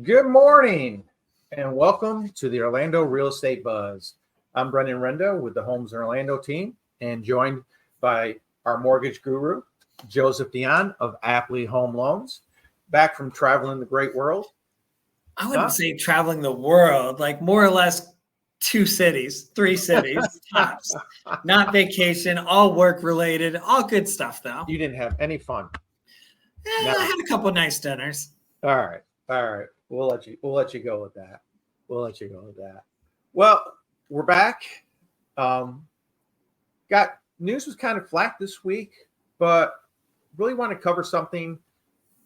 Good morning and welcome to the Orlando Real Estate Buzz. I'm Brendan Rendo with the Homes in Orlando team and joined by our mortgage guru, Joseph Dion of Apley Home Loans, back from traveling the great world. I wouldn't say traveling the world, like more or less 2 cities, 3 cities, tops. Not vacation, all work related, all good stuff though. You didn't have any fun. I had a couple nice dinners. All right. We'll let you go with that. Well, we're back. Got news was kind of flat this week, but really want to cover something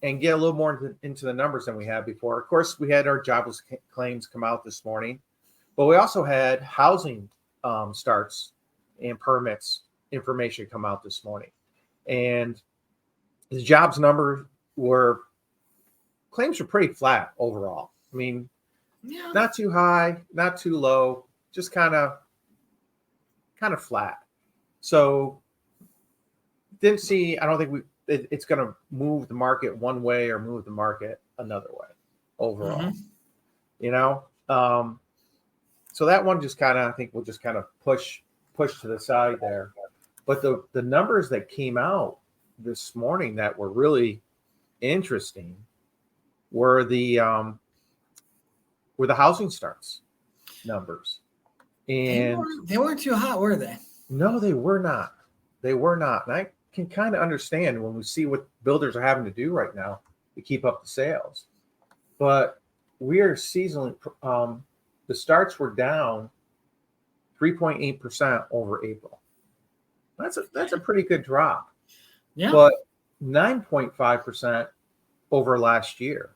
and get a little more into the numbers than we had before. Of course, we had our jobless claims come out this morning, but we also had housing starts and permits information come out this morning. And the jobs number claims were pretty flat overall. I mean, not too high, not too low, just kind of flat. So I don't think it's going to move the market one way or move the market another way overall. So that one just kind of, I think we'll just kind of push to the side there. But the numbers that came out this morning that were really interesting were the housing starts numbers. And they weren't too hot, were they? No, they were not. And I can kind of understand when we see what builders are having to do right now to keep up the sales. But we are seasonally, the starts were down 3.8% over April. That's a pretty good drop. Yeah. But 9.5% over last year.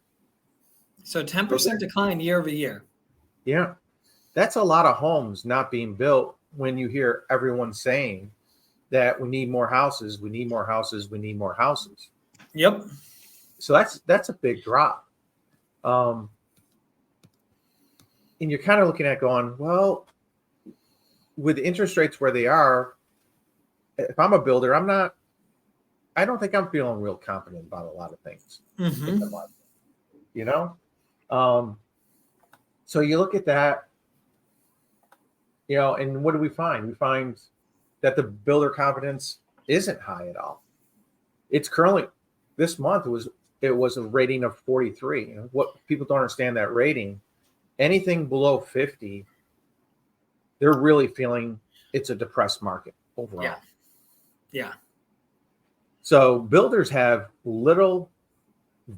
So 10% decline year over year. Yeah. That's a lot of homes not being built when you hear everyone saying that we need more houses, we need more houses, we need more houses. Yep. So that's a big drop. And you're kind of looking at going, well, with interest rates where they are, if I'm a builder, I don't think I'm feeling real confident about a lot of things. Mm-hmm. So you look at that, and what do we find? We find that the builder confidence isn't high at all. It's currently, this month it was a rating of 43. What people don't understand, that rating, anything below 50, they're really feeling it's a depressed market overall. Yeah. So builders have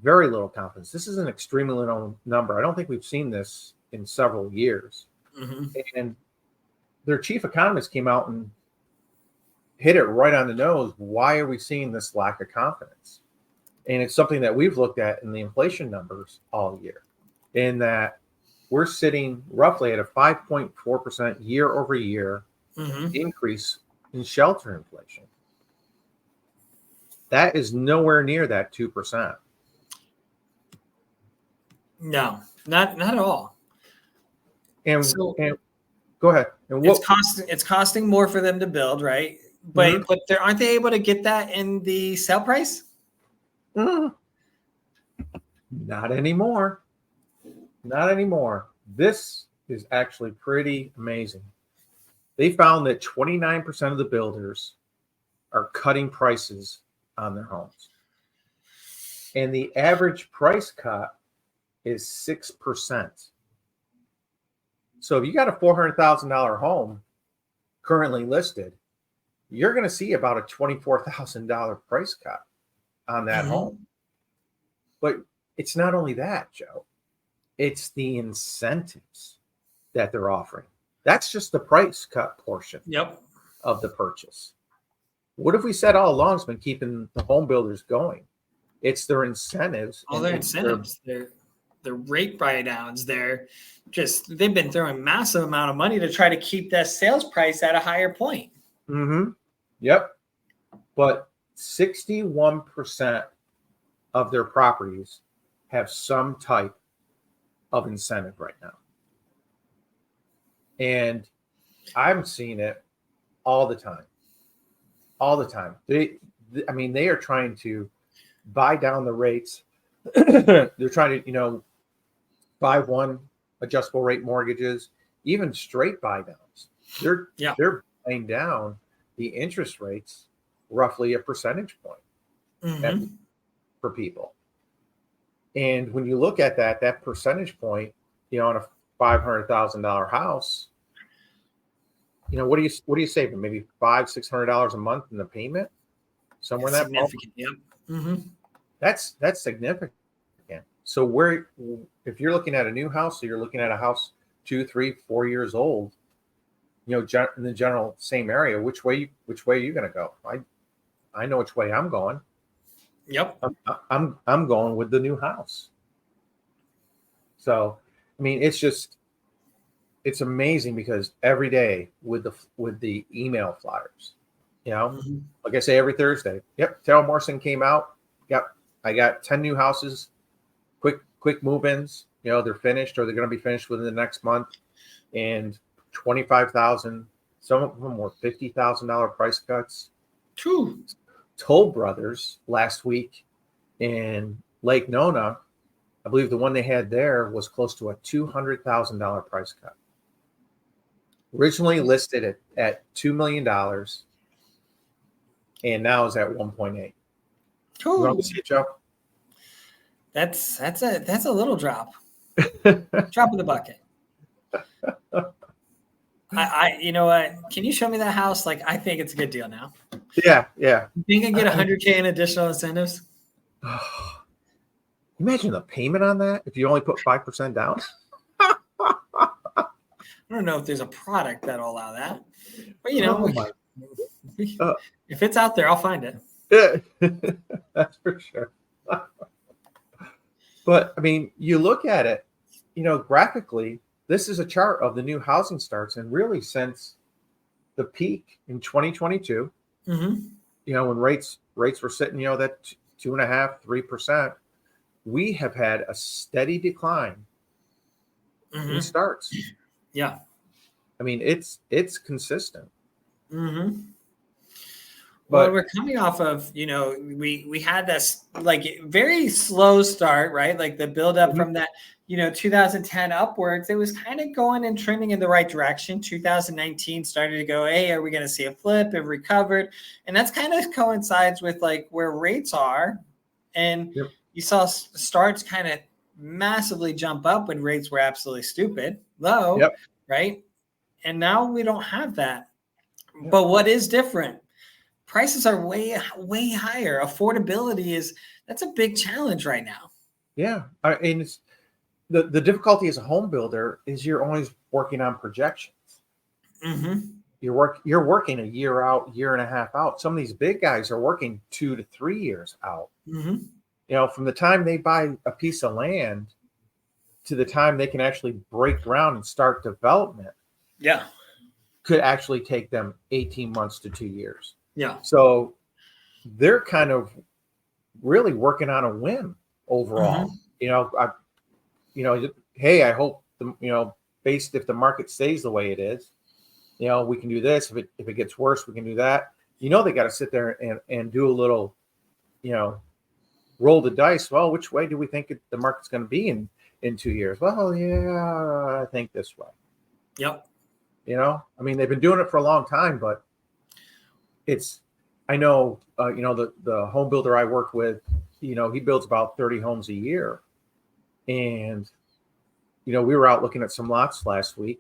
very little confidence. This is an extremely low number. I don't think we've seen this in several years. Mm-hmm. And their chief economist came out and hit it right on the nose. Why are we seeing this lack of confidence? And it's something that we've looked at in the inflation numbers all year, in that we're sitting roughly at a 5.4% year over year increase in shelter inflation. That is nowhere near that 2%. No, not at all. And go ahead. And it's costing more for them to build, right? But aren't they able to get that in the sale price? Not anymore. This is actually pretty amazing. They found that 29% of the builders are cutting prices on their homes. And the average price cut is 6%. So if you got a $400,000 home currently listed, you're going to see about a $24,000 price cut on that home. But it's not only that, Joe. It's the incentives that they're offering. That's just the price cut portion of the purchase. What have we said all along has been keeping the home builders going? It's their incentives. All their incentives. Their rate buy-downs. They've been throwing massive amount of money to try to keep that sales price at a higher point. Mm-hmm. Yep. But 61% of their properties have some type of incentive right now. And I'm seeing it all the time. They are trying to buy down the rates. They're trying to, 5/1 adjustable rate mortgages, even straight buy downs. They're buying down the interest rates roughly a percentage point for people. And when you look at that percentage point, on a $500,000 house, what are you saving? Maybe $500-$600 a month in the payment, somewhere That's in that significant. Yep. That's significant. So if you're looking at a new house, or you're looking at a house 2, 3, 4 years old, in the general same area, which way are you going to go? I know which way I'm going. Yep. I'm going with the new house. So, I mean, it's amazing because every day with the email flyers, like I say every Thursday, Terrell Morrison came out. Yep, I got 10 new houses, quick move-ins. They're finished, or they're going to be finished within the next month, and 25,000. Some of them were $50,000 price cuts. True. Toll Brothers last week in Lake Nona, I believe the one they had there was close to a $200,000 price cut. Originally listed at $2 million, and now is at 1.8. Cool. You want to see it, Joe? That's a little drop. Drop in the bucket. You know what? Can you show me that house? Like, I think it's a good deal now. Yeah. You think I get $100K in additional incentives? Imagine the payment on that if you only put 5% down. I don't know if there's a product that'll allow that, but if it's out there, I'll find it. Yeah, that's for sure. But I mean, you look at it, graphically, this is a chart of the new housing starts, and really since the peak in 2022, when rates were sitting, that 2.5-3%, we have had a steady decline in starts. Yeah. I mean, it's consistent. But we're coming off of, we had this like very slow start, right? Like the build up from that, 2010 upwards, it was kind of going and trending in the right direction. 2019 started to go, hey, are we going to see a flip? It recovered. And that's kind of coincides with like where rates are. And you saw starts kind of massively jump up when rates were absolutely stupid low, right? And now we don't have that. But what is different? Prices are way, way higher. Affordability that's a big challenge right now. Yeah. And it's the difficulty as a home builder is you're always working on projections. You're working a year out, year and a half out. Some of these big guys are working 2 to 3 years out. From the time they buy a piece of land to the time they can actually break ground and start development. Yeah. Could actually take them 18 months to 2 years. Yeah. So they're kind of really working on a whim overall. Hey, I hope based if the market stays the way it is, we can do this. If it gets worse, we can do that. They got to sit there and do a little, roll the dice. Well, which way do we think the market's going to be in 2 years? Well, yeah, I think this way. Yep. I mean, they've been doing it for a long time, but I know, the home builder I work with, he builds about 30 homes a year. And, we were out looking at some lots last week,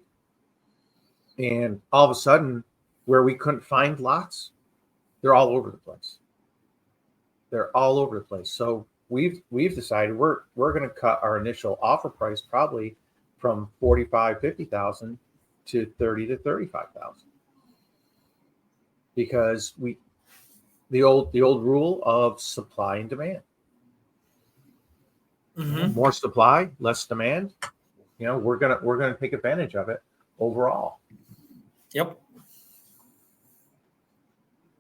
and all of a sudden where we couldn't find lots, they're all over the place. So we've decided we're going to cut our initial offer price probably from $45,000-$50,000 to $30,000 to $35,000, because the old rule of supply and demand. More supply, less demand. We're gonna take advantage of it overall. Yep.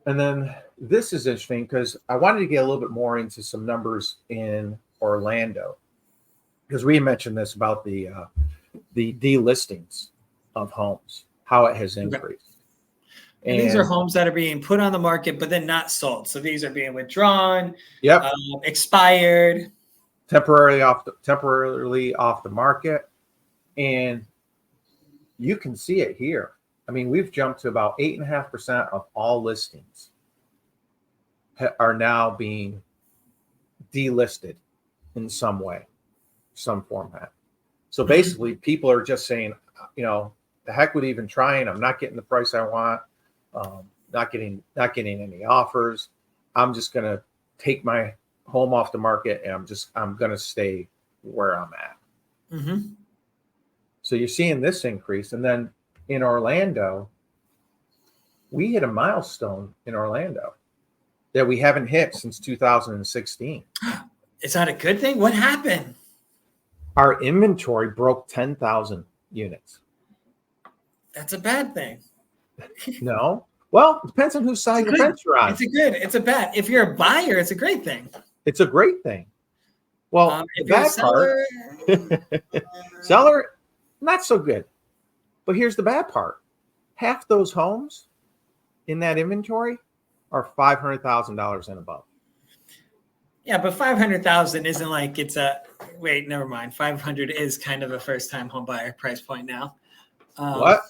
And then this is interesting because I wanted to get a little bit more into some numbers in Orlando, because we mentioned this about the delistings of homes, how it has increased. And these are homes that are being put on the market, but then not sold. So these are being withdrawn, expired. temporarily off the market, and you can see it here. I mean, we've jumped to about 8.5% of all listings are now being delisted in some way, some format. So basically, people are just saying, the heck with even trying. I'm not getting the price I want. Not getting any offers. I'm just gonna take my home off the market, and I'm gonna stay where I'm at. Mm-hmm. So you're seeing this increase, and then in Orlando, we hit a milestone in Orlando that we haven't hit since 2016. Is that a good thing? What happened? Our inventory broke 10,000 units. That's a bad thing. No. Well, it depends on whose side of the fence you're on. It's a bad. If you're a buyer, it's a great thing. It's a great thing. Well, the bad part, seller, not so good. But here's the bad part. Half those homes in that inventory are $500,000 and above. Yeah, but 500,000 isn't like it's a, wait, never mind. 500 is kind of a first time home buyer price point now. What?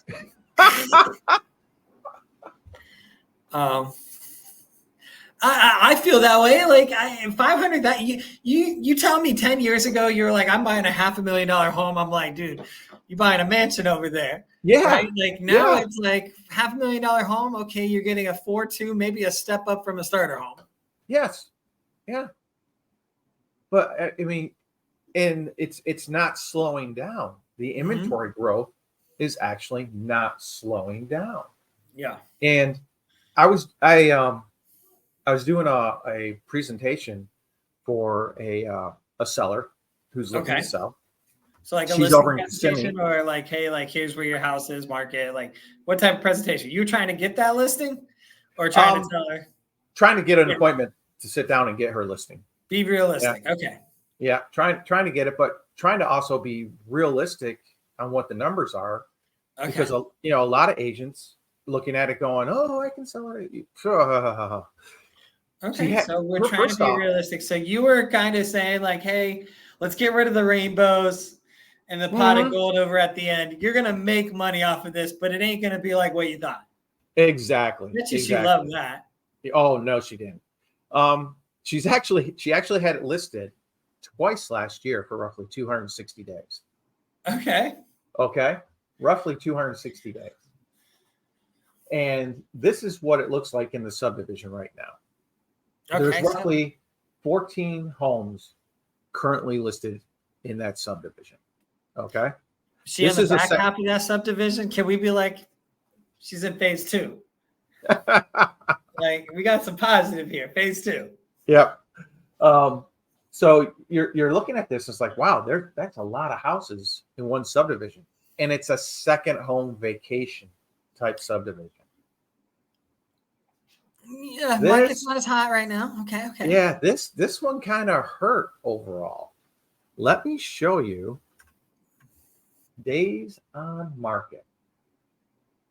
I feel that way. Like 500, that you tell me 10 years ago, you were like, I'm buying a $500,000 home. I'm like, dude, you're buying a mansion over there. Yeah. Right? Like now it's like $500,000 home. Okay. You're getting a 4.2, maybe a step up from a starter home. Yes. Yeah. But I mean, and it's not slowing down. The inventory growth is actually not slowing down. Yeah. And I was doing a presentation for a seller who's looking to sell. So like a She's listing over in presentation, or like, hey, like here's where your house is, market. Like what type of presentation? You trying to get that listing, or trying to tell her? Trying to get an appointment to sit down and get her listing. Be realistic. Yeah. Okay. Yeah, trying to get it, but trying to also be realistic on what the numbers are, because a lot of agents looking at it going, "Oh, I can sell it." Okay, so we're trying to be realistic. So you were kind of saying like, "Hey, let's get rid of the rainbows and the pot of gold over at the end. You're gonna make money off of this, but it ain't gonna be like what you thought." Exactly. She loved that. Oh no, she didn't. She actually had it listed twice last year for roughly 260 days. Okay. Roughly 260 days. And this is what it looks like in the subdivision right now. There's roughly 14 homes currently listed in that subdivision. Okay. She this on the back half of that subdivision. Can we be like, she's in phase 2? Like we got some positive here. Phase 2. Yep. So you're looking at this, it's like, wow, that's a lot of houses in one subdivision. And it's a second home vacation type subdivision. Yeah, market's not as hot right now. Okay. Yeah, this one kind of hurt overall. Let me show you days on market.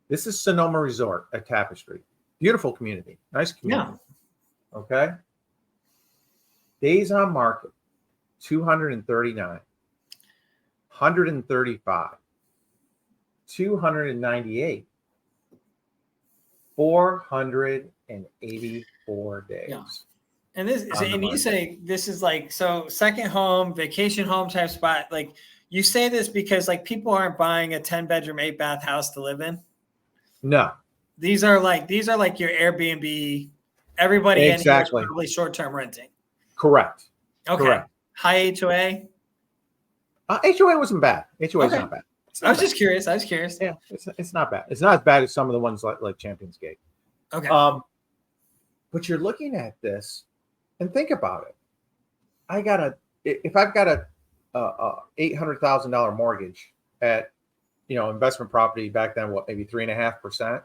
This is Sonoma Resort at Tapestry. Beautiful community. Nice community. Yeah. Okay. Days on market, 239, 135, 298, 484 days. Yeah. And you say this is like, so second home, vacation home type spot. Like you say this because like people aren't buying a 10-bedroom, 8-bath house to live in. No. These are like your Airbnb. Everybody in here is probably short-term renting. Correct. Okay. Correct. High HOA? HOA wasn't bad. HOA is not bad. I was just curious. Yeah, it's not bad. It's not as bad as some of the ones like Champions Gate. Okay. But you're looking at this and think about it. If I've got a $800,000 mortgage at investment property back then, what, maybe 3.5%,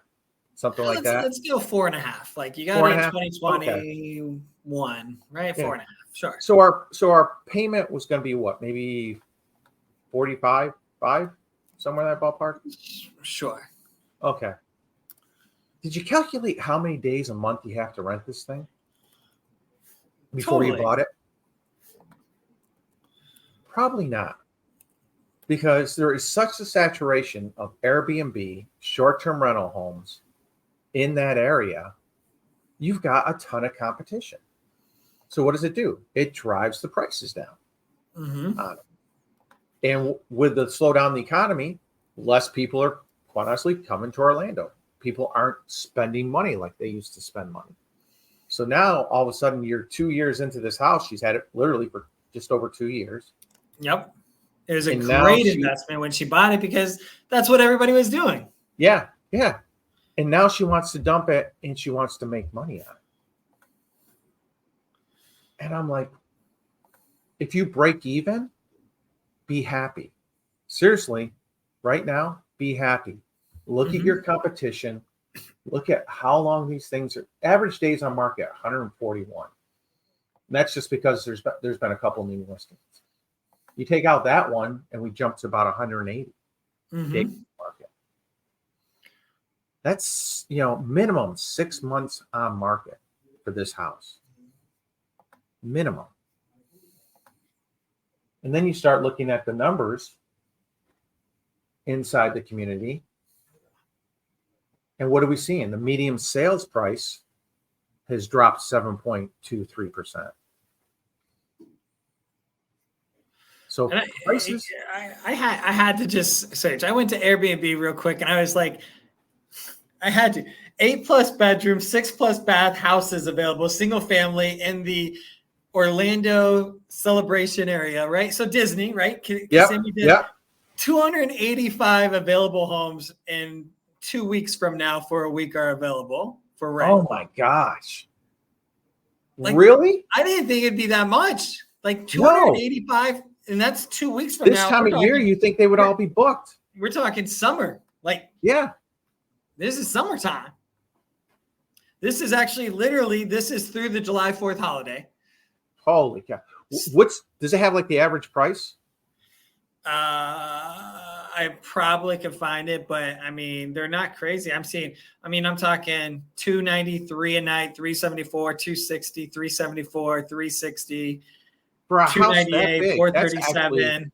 something like that. Let's go 4.5. Like you got it in 2021, right? 4.5. Sure. So our payment was going to be what, maybe 45, somewhere in that ballpark. Sure. Okay. Did you calculate how many days a month you have to rent this thing before you bought it? Probably not, because there is such a saturation of Airbnb, short-term rental homes in that area. You've got a ton of competition. So what does it do? It drives the prices down. And with the slowdown in the economy, less people are, quite honestly, coming to Orlando. People aren't spending money like they used to spend money. So now, all of a sudden, you're 2 years into this house. She's had it literally for just over 2 years. Yep. It was a great investment when she bought it because that's what everybody was doing. Yeah, yeah. And now she wants to dump it and she wants to make money on it. And I'm like, if you break even, be happy. Seriously, right now, be happy. Look at your competition. Look at how long these things are. Average days on market, 141. And that's just because there's been a couple new listings. You take out that one, and we jump to about 180 days on market. That's minimum 6 months on market for this house. Minimum. And then you start looking at the numbers inside the community. And what are we seeing? The median sales price has dropped 7.23%. So prices. I had to just search. I went to Airbnb real quick, and I was like, I had to 8+ bedroom, 6+ bath houses available, single family in the Orlando Celebration area, right? So Disney, right? Yep. 285 available homes in 2 weeks from now for a week are available for rent. Oh my gosh. Really? I didn't think it'd be that much. Like 285, and that's 2 weeks from now. This time of year, you think they would all be booked. We're talking summer. This is summertime. This is actually this is through the July 4th holiday. Holy cow. Does it have like the average price? I probably could find it, but I mean, they're not crazy. I'm talking 293 a night, 374, 260, 374, 360, for a 298, 437.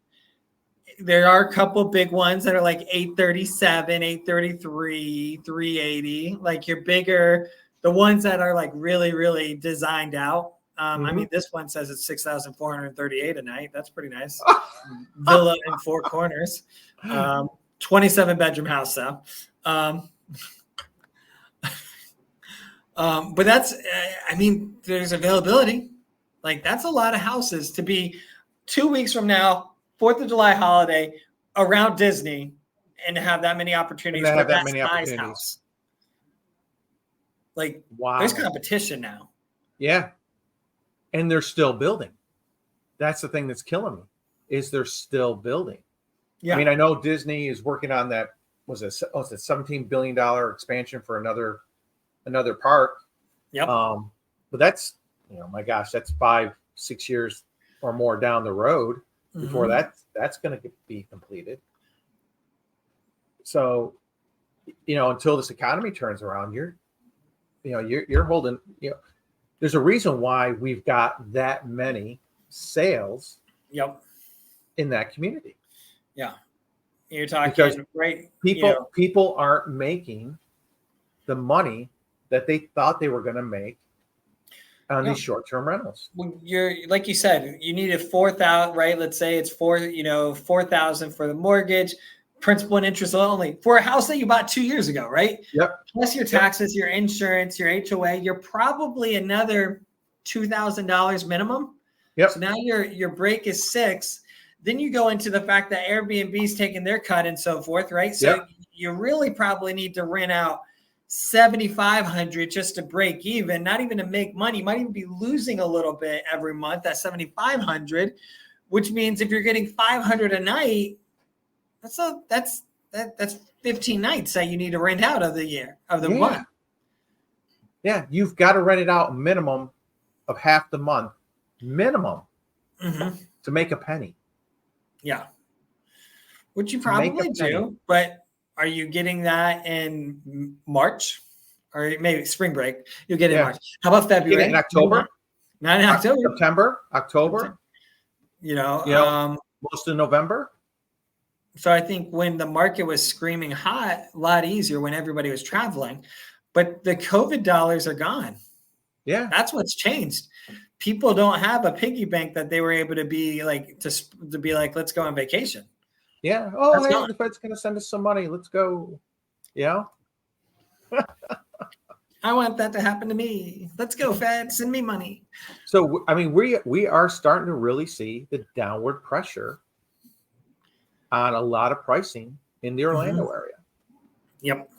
There are a couple big ones that are like 837, 833, 380. Like your bigger, the ones that are like really, really designed out. I mean, this one says it's 6,438 a night. That's pretty nice. Villa in Four Corners. 27 bedroom house though. But that's, there's availability. Like that's a lot of houses to be 2 weeks from now, 4th of July holiday around Disney, and to have that many opportunities for that size house. Like, wow. There's competition now. Yeah. And they're still building. That's the thing that's killing me, is they're still building. Yeah. I mean, I know Disney is working on that. Was it $17 billion expansion for another park? Yep. But that's, my gosh, that's 5-6 years or more down the road before that's going to be completed. So, until this economy turns around, you're holding, there's a reason why we've got that many sales in that community. Yeah. You're talking right. People aren't making the money that they thought they were going to make on these short-term rentals. Well, you're like you said, you needed 4,000, right? Let's say it's 4,000 for the mortgage, principal and interest only for a house that you bought 2 years ago, right? Yep. Plus your taxes, your insurance, your HOA, you're probably another $2,000 minimum. Yep. So now your break is 6. Then you go into the fact that Airbnb's taking their cut and so forth, right? So you really probably need to rent out 7,500 just to break even, not even to make money. You might even be losing a little bit every month at 7,500, which means if you're getting 500 a night, that's 15 nights that you need to rent out of the month. Yeah, you've got to rent it out minimum of half the month, minimum, to make a penny. Yeah, which you probably do, but are you getting that in March or maybe spring break? You'll get it in March. How about February? You get it in October? Not in October. September, October. most of November. So I think when the market was screaming hot, a lot easier when everybody was traveling, but the COVID dollars are gone. Yeah. That's what's changed. People don't have a piggy bank that they were able to be like, to be like, let's go on vacation. Yeah. Oh, That's hey, gone. the Fed's going to send us some money. Let's go. Yeah. I want that to happen to me. Let's go, Fed. Send me money. So, I mean, we are starting to really see the downward pressure on a lot of pricing in the Orlando area. Yep.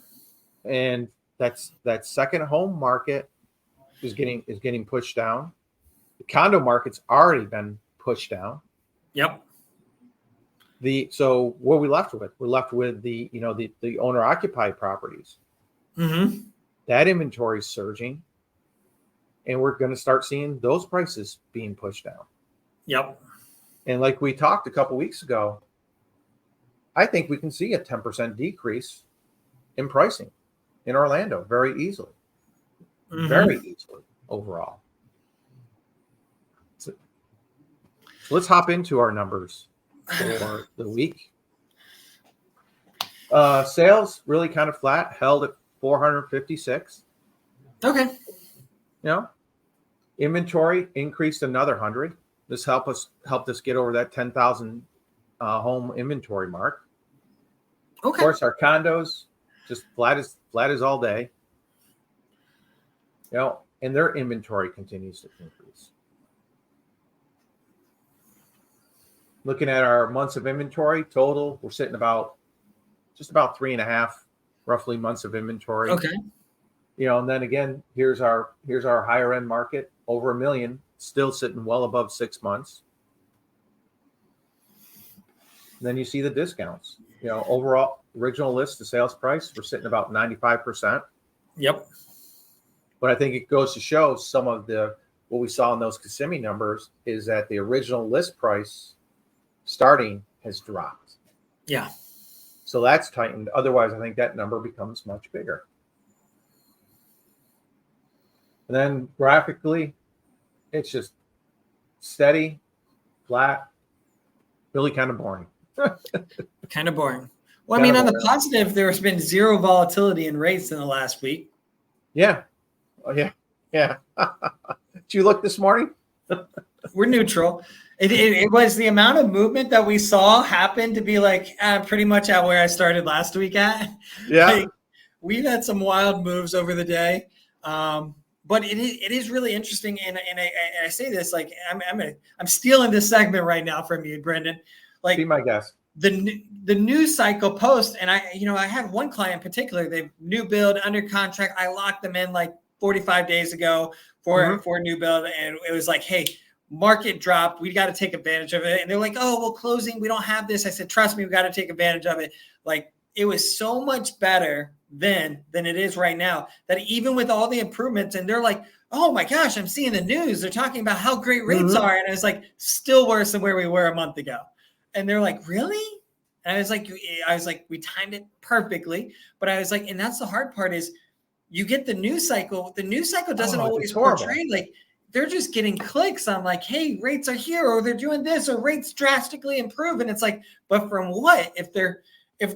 And that second home market is getting pushed down. The condo market's already been pushed down. Yep. So what are we left with? We're left with the owner occupied properties. Mm-hmm. That inventory is surging, and we're going to start seeing those prices being pushed down. Yep. And like we talked a couple weeks ago, I think we can see a 10% decrease in pricing in Orlando very easily. Very easily overall. So let's hop into our numbers for the week. Sales really kind of flat, held at 456. Okay. Inventory increased another 100. This helped us get over that 10,000 home inventory mark. Okay. Of course, our condos just flat as all day. And their inventory continues to increase. Looking at our months of inventory total, we're sitting just about 3.5 roughly months of inventory. Okay. And then again, here's our higher end market, over 1 million, still sitting well above 6 months. And then you see the discounts. Overall original list, the sales price, we're sitting about 95%. Yep. But I think it goes to show some of what we saw in those Kissimmee numbers is that the original list price starting has dropped. Yeah. So that's tightened. Otherwise, I think that number becomes much bigger. And then graphically, it's just steady, flat, really kind of boring. Kind of boring. Well, I mean, on the positive, there's been zero volatility in rates in the last week. Yeah. Oh, yeah. Yeah. Did you look this morning? We're neutral. It was the amount of movement that we saw happen to be like pretty much at where I started last week at. Yeah. Like, we've had some wild moves over the day. But it is really interesting. And I say this, like, I'm stealing this segment right now from you, Brendan. Like, be my guest. The news cycle post, and I had one client in particular, they new build under contract. I locked them in like 45 days ago for a new build. And it was like, hey, market dropped. We got to take advantage of it. And they're like, oh, well, closing, we don't have this. I said, trust me, we got to take advantage of it. Like, it was so much better then than it is right now, that even with all the improvements, and they're like, oh my gosh, I'm seeing the news. They're talking about how great rates are. And I was like, still worse than where we were a month ago. And they're like, really? And I was like, we timed it perfectly. But I was like, and that's the hard part is you get the news cycle. The news cycle doesn't always portray, like, they're just getting clicks on like, hey, rates are here, or they're doing this, or rates drastically improve. And it's like, but from what? If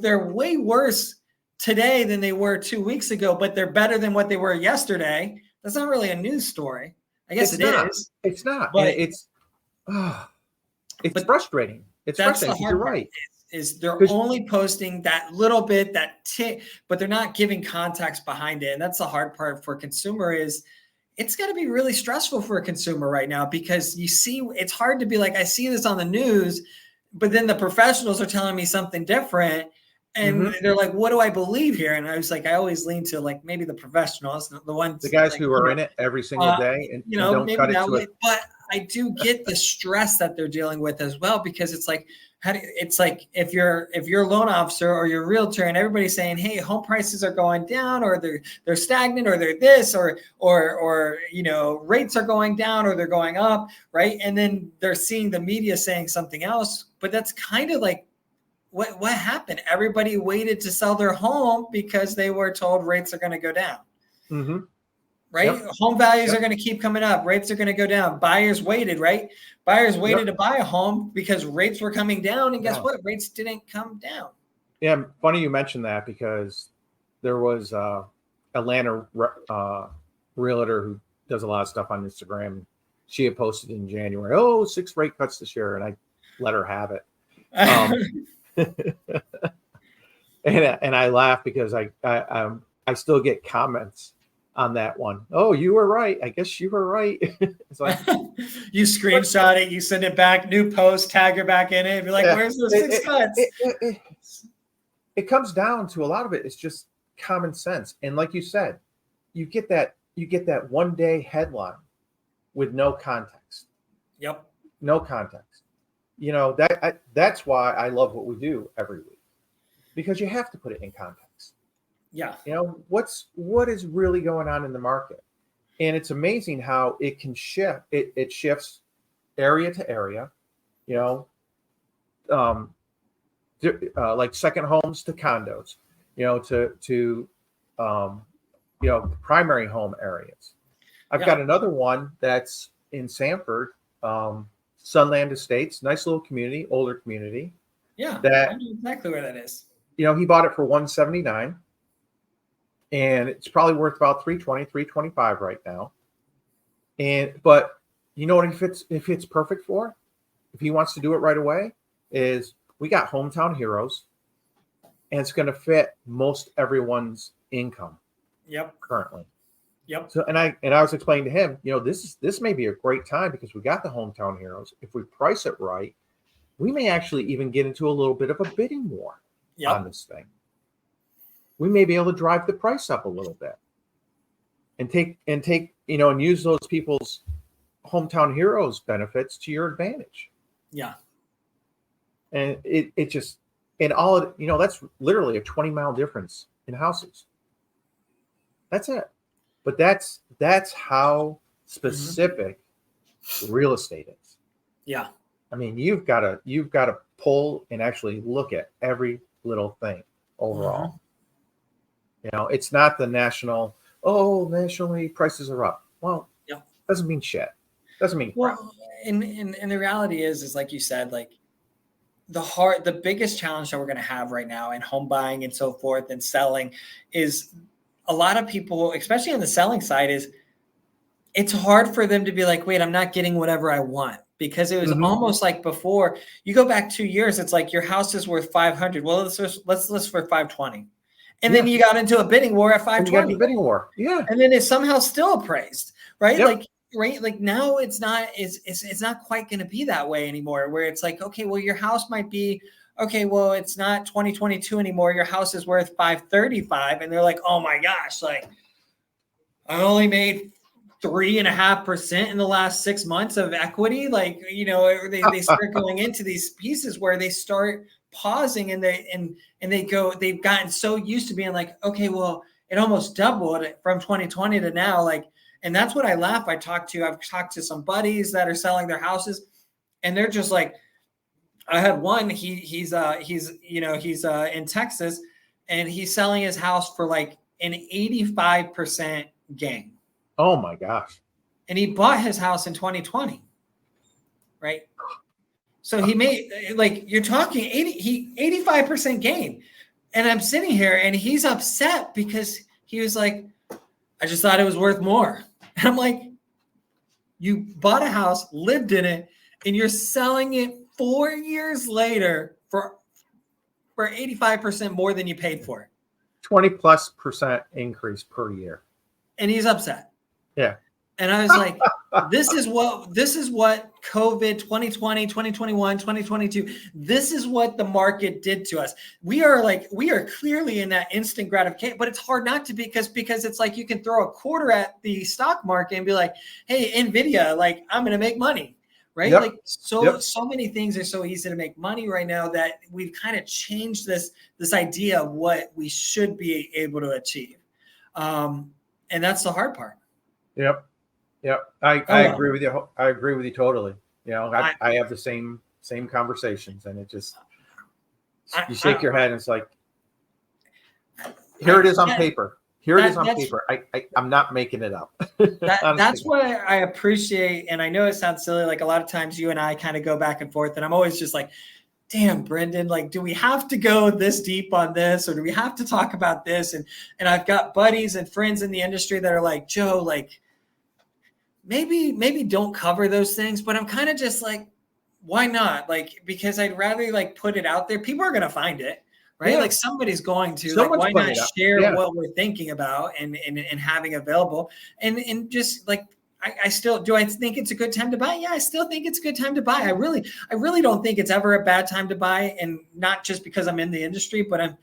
they're way worse today than they were 2 weeks ago, but they're better than what they were yesterday, that's not really a news story. I guess it is. It's not. But it's frustrating. It's frustrating. You're right. Is they're only posting that little bit, but they're not giving context behind it. And that's the hard part for a consumer is it's got to be really stressful for a consumer right now, because you see, it's hard to be like, I see this on the news, but then the professionals are telling me something different. And they're like, what do I believe here? And I was like, I always lean to like maybe the professionals, the ones, the guys like, who are in it every single day, and don't maybe cut it that to way. it. But I do get the stress that they're dealing with as well, because it's like, it's like if you're a loan officer or you're a realtor and everybody's saying, hey, home prices are going down, or they're stagnant, or they're this, or rates are going down, or they're going up, right? And then they're seeing the media saying something else. But that's kind of like what happened. Everybody waited to sell their home because they were told rates are going to go down. right? Yep. Home values Yep. are going to keep coming up. Rates are going to go down. Buyers waited, right? Buyers waited to buy a home because rates were coming down. And guess what? Rates didn't come down. Yeah. Funny you mentioned that, because there was Atlanta realtor who does a lot of stuff on Instagram. She had posted in January, 6 rate cuts this year. And I let her have it. And I laugh because I still get comments on that one. Oh, you were right. I guess you were right. It's like, you screenshot it, you send it back, new post, tag her back in it, be like, where's those 6 cuts? It comes down to, a lot of it is just common sense. And like you said, you get that one day headline with no context. Yep. No context. That's why I love what we do every week, because you have to put it in context. Yeah. What is really going on in the market? And it's amazing how it can shift. It shifts area to area, like second homes to condos, to primary home areas. I've got another one that's in Sanford, Sunland Estates, nice little community, older community. Yeah, I know exactly where that is. He bought it for $179, and it's probably worth about $320, $325 right now. But you know what if it's perfect for? If he wants to do it right away, is we got hometown heroes, and it's going to fit most everyone's income. Yep. Currently. Yep. So and I was explaining to him, this may be a great time, because we got the hometown heroes. If we price it right, we may actually even get into a little bit of a bidding war on this thing. We may be able to drive the price up a little bit, and take and use those people's hometown heroes benefits to your advantage. Yeah. And it just, and all that's literally a 20-mile difference in houses. That's it. But that's how specific real estate is. Yeah. I mean, you've got to pull and actually look at every little thing overall. It's not the nationally prices are up. Well, doesn't mean shit. Doesn't mean crap. And the reality is like you said, like the biggest challenge that we're going to have right now in home buying and so forth and selling is, a lot of people, especially on the selling side, it's hard for them to be like, wait, I'm not getting whatever I want, because it was almost like before. You go back 2 years, it's like your house is worth 500. Well, let's list for 520. And then you got into a bidding war at 520. You got the bidding war. Yeah. And then it's somehow still appraised, right? Yep. Like now it's not quite going to be that way anymore, where it's like, okay, well, your house might be, okay, well, it's not 2022 anymore. Your house is worth 535. And they're like, oh my gosh, like I only made 3.5% in the last 6 months of equity. Like, they start going into these pieces where they start pausing, and they've gotten so used to being like, okay, well, it almost doubled from 2020 to now. Like, and that's what I laugh. I've talked to some buddies that are selling their houses, and they're just like, I had one, he's in Texas, and he's selling his house for like an 85% gain. Oh my gosh. And he bought his house in 2020. Right. So he made, like, you're talking 85% gain. And I'm sitting here and he's upset because he was like, I just thought it was worth more. And I'm like, you bought a house, lived in it, and you're selling it 4 years later for 85% more than you paid for it. 20+% increase per year. And he's upset. Yeah. And I was like, this is what COVID 2020, 2021, 2022, this is what the market did to us. We are clearly in that instant gratification, but it's hard not to be, because it's like you can throw a quarter at the stock market and be like, hey, NVIDIA, like, I'm going to make money. Right. Yep. Like so many things are so easy to make money right now that we've kind of changed this idea of what we should be able to achieve. And that's the hard part. Yep. I agree with you. I agree with you totally. I have the same conversations, and it just, you shake your head and it's like, here it is on paper. Here it is on paper. I'm not making it up. That's what I appreciate. And I know it sounds silly. Like a lot of times you and I kind of go back and forth, and I'm always just like, damn, Brendan, like, do we have to go this deep on this, or do we have to talk about this? And I've got buddies and friends in the industry that are like, Joe, like, maybe don't cover those things. But I'm kind of just like, why not? Like, because I'd rather like put it out there. People are going to find it, right? Yeah. Like somebody's going to. Someone's like, why not share what we're thinking about and having available, and just like, I still do. I think it's a good time to buy. Yeah, I still think it's a good time to buy. I really don't think it's ever a bad time to buy, and not just because I'm in the industry, but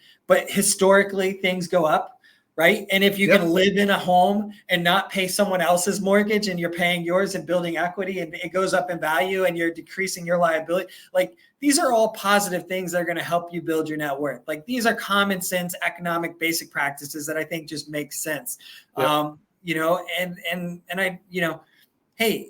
historically things go up, right? And if you can live in a home and not pay someone else's mortgage, and you're paying yours and building equity, and it goes up in value, and you're decreasing your liability, like these are all positive things that are going to help you build your net worth. Like these are common sense economic basic practices that I think just make sense. Yep. And I, hey,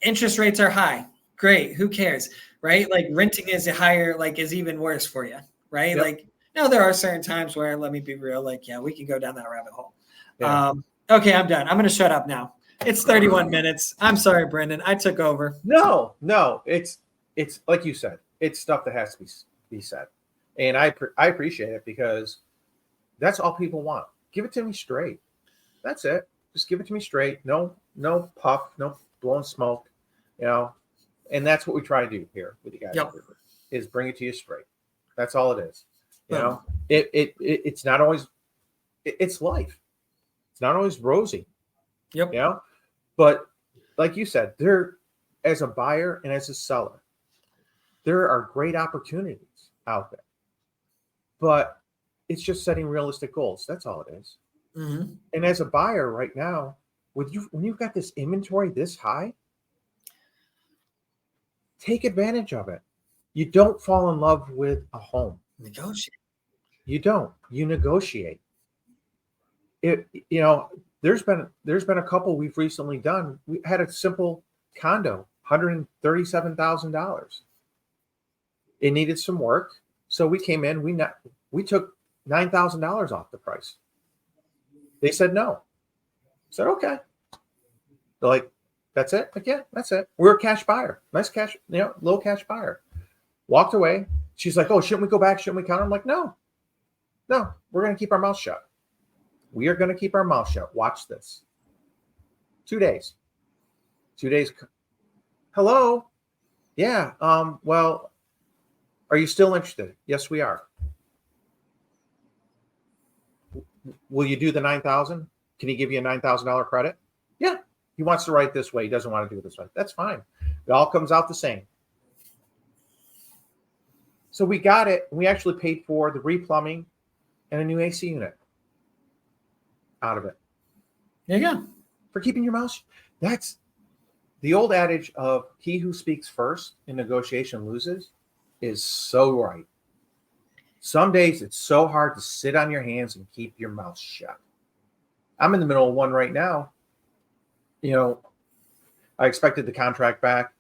interest rates are high. Great. Who cares? Right. Like renting is higher, like is even worse for you. Right. Yep. Like, no, there are certain times where, let me be real, like, yeah, we can go down that rabbit hole. Yeah. Okay. I'm done. I'm going to shut up now. It's 31 minutes. I'm sorry, Brendan. I took over. No, it's like you said, it's stuff that has to be said. And I appreciate it, because that's all people want. Give it to me straight. That's it. Just give it to me straight. No puff, no blowing smoke, and that's what we try to do here with you guys. Yep. Is bring it to you straight. That's all it is. It's not always, it's life. It's not always rosy. Yep. But like you said, there, as a buyer and as a seller, there are great opportunities out there, but it's just setting realistic goals. That's all it is. Mm-hmm. And as a buyer right now, when you've got this inventory this high, take advantage of it. You don't fall in love with a home. Negotiate. You don't. You negotiate. There's been a couple we've recently done. We had a simple condo, $137,000. It needed some work, so we came in. We took $9,000 off the price. They said no. I said okay. They're like, that's it? Like, yeah, that's it. We're a cash buyer. Nice cash, low cash buyer. Walked away. She's like, oh, shouldn't we go back? Shouldn't we counter? I'm like, no, we're going to keep our mouth shut. We are going to keep our mouth shut. Watch this. 2 days. Hello. Yeah. Well, are you still interested? Yes, we are. Will you do the $9,000? Can he give you a $9,000 credit? Yeah. He wants to write it this way. He doesn't want to do it this way. That's fine. It all comes out the same. So we got it. We actually paid for the replumbing and a new AC unit out of it. There you go. For keeping your mouth shut. That's the old adage of he who speaks first in negotiation loses is so right. Some days it's so hard to sit on your hands and keep your mouth shut. I'm in the middle of one right now. I expected the contract back,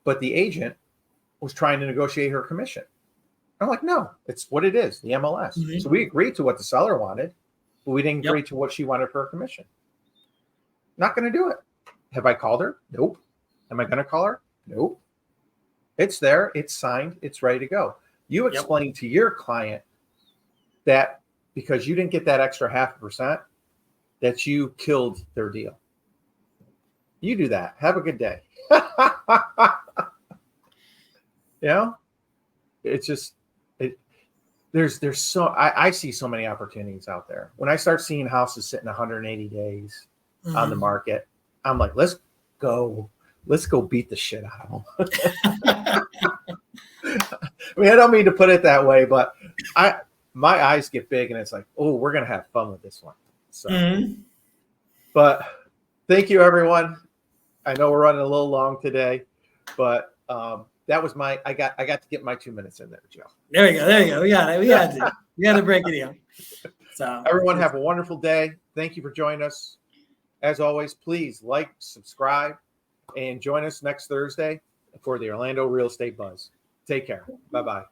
but the agent was trying to negotiate her commission. I'm like, no, it's what it is, the MLS. Mm-hmm. So we agreed to what the seller wanted, but we didn't agree to what she wanted for her commission. Not going to do it. Have I called her? Nope. Am I going to call her? Nope. It's there. It's signed. It's ready to go. You explain to your client that because you didn't get that extra 0.5%, that you killed their deal. You do that. Have a good day. It's just, there's so, I see so many opportunities out there. When I start seeing houses sitting 180 days on the market, I'm like, let's go beat the shit out of them. I mean, I don't mean to put it that way, but my eyes get big and it's like, oh, we're going to have fun with this one. So, but thank you, everyone. I know we're running a little long today, but that was I got to get my 2 minutes in there, Joe. There you go. We got to break it down. So everyone have a wonderful day. Thank you for joining us. As always, please like, subscribe, and join us next Thursday for the Orlando Real Estate Buzz. Take care. Bye-bye.